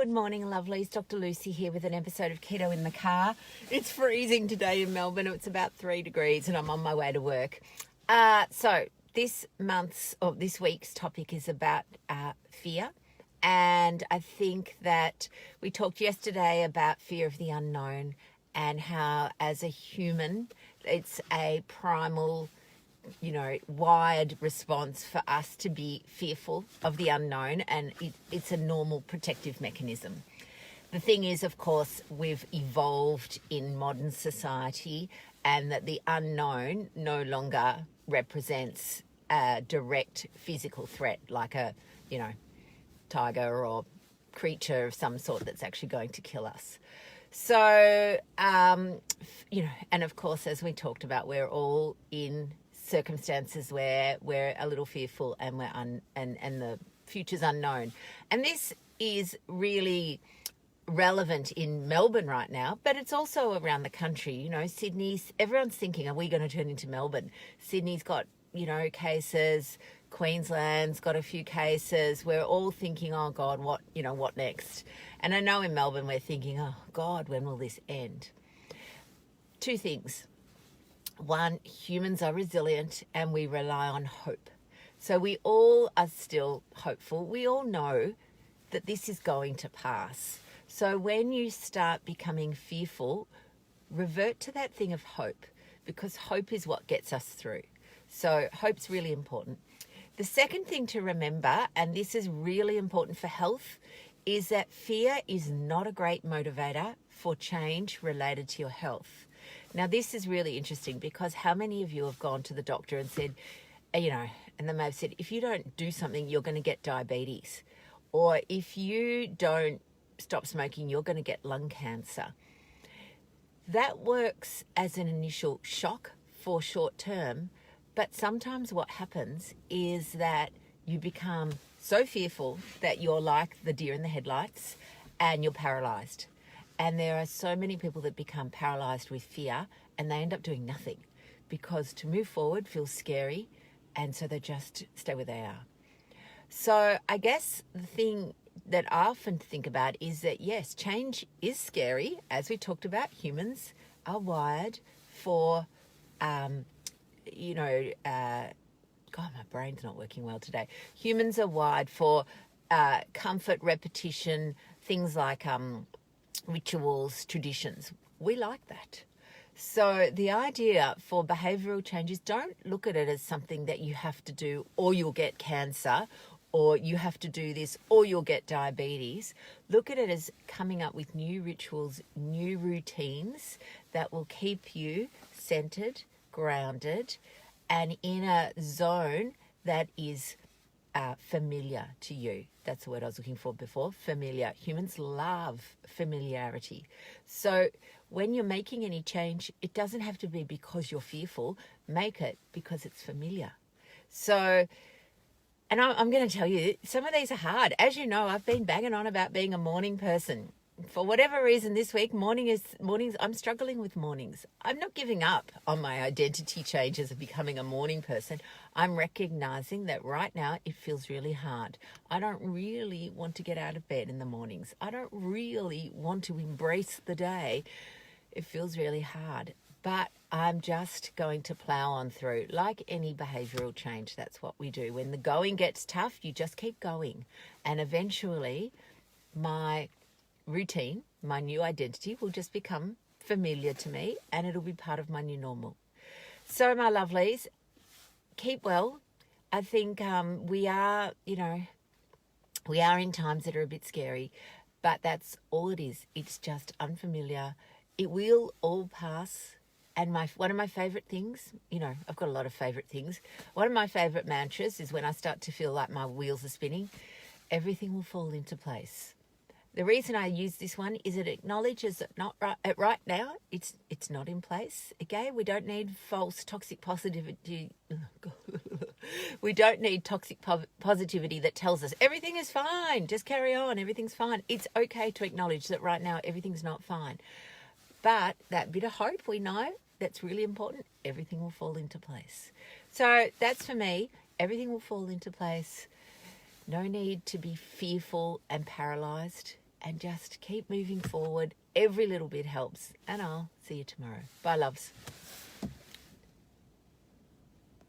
Good morning, lovelies. Dr. Lucy here with an episode of Keto in the Car. It's freezing today in Melbourne. It's about 3 degrees and I'm on my way to work. So this week's topic is about fear. And I think that we talked yesterday about fear of the unknown and how as a human, it's a primal wired response for us to be fearful of the unknown, and it's a normal protective mechanism. The thing is, of course, we've evolved in modern society and that the unknown no longer represents a direct physical threat like a, tiger or creature of some sort that's actually going to kill us. So, and of course, as we talked about, we're all in circumstances where we're a little fearful and and the future's unknown. And this is really relevant in Melbourne right now, but it's also around the country. Sydney's, everyone's thinking, are we going to turn into Melbourne? Sydney's got, cases. Queensland's got a few cases. We're all thinking, oh God, what next? And I know in Melbourne we're thinking, oh God, when will this end? Two things. One, humans are resilient and we rely on hope. So we all are still hopeful. We all know that this is going to pass. So when you start becoming fearful, revert to that thing of hope, because hope is what gets us through. So hope's really important. The second thing to remember, and this is really important for health, is that fear is not a great motivator for change related to your health. Now, this is really interesting because how many of you have gone to the doctor and said, and they may have said, if you don't do something, you're going to get diabetes. Or if you don't stop smoking, you're going to get lung cancer. That works as an initial shock for short term, but sometimes what happens is that you become so fearful that you're like the deer in the headlights and you're paralyzed. And there are so many people that become paralyzed with fear and they end up doing nothing because to move forward feels scary, and so they just stay where they are. So I guess the thing that I often think about is that, yes, change is scary. As we talked about, humans are wired for, God, my brain's not working well today. Humans are wired for comfort, repetition, things like rituals, traditions. We like that. So the idea for behavioural changes, don't look at it as something that you have to do or you'll get cancer, or you have to do this or you'll get diabetes. Look at it as coming up with new rituals, new routines that will keep you centred, grounded, and in a zone that is familiar to you. That's the word I was looking for before, familiar. Humans love familiarity. So when you're making any change, it doesn't have to be because you're fearful. Make it because it's familiar. So, and I'm going to tell you, some of these are hard. As you know, I've been banging on about being a morning person. For whatever reason this week, mornings, I'm struggling with mornings. I'm not giving up on my identity changes of becoming a morning person. I'm recognizing that right now it feels really hard. I don't really want to get out of bed in the mornings. I don't really want to embrace the day. It feels really hard. But I'm just going to plow on through. Like any behavioural change, that's what we do. When the going gets tough, you just keep going. And eventually, my routine, my new identity will just become familiar to me and it'll be part of my new normal. So my lovelies, keep well. I think we are in times that are a bit scary, but that's all it is. It's just unfamiliar. It will all pass. And one of my favourite things, I've got a lot of favourite things. One of my favourite mantras is when I start to feel like my wheels are spinning, everything will fall into place. The reason I use this one is it acknowledges that right now it's not in place. Okay, we don't need false toxic positivity. We don't need toxic positivity that tells us everything is fine. Just carry on. Everything's fine. It's okay to acknowledge that right now everything's not fine. But that bit of hope, we know that's really important. Everything will fall into place. So that's for me. Everything will fall into place. No need to be fearful and paralyzed. and just keep moving forward. Every little bit helps. And I'll see you tomorrow. Bye, loves.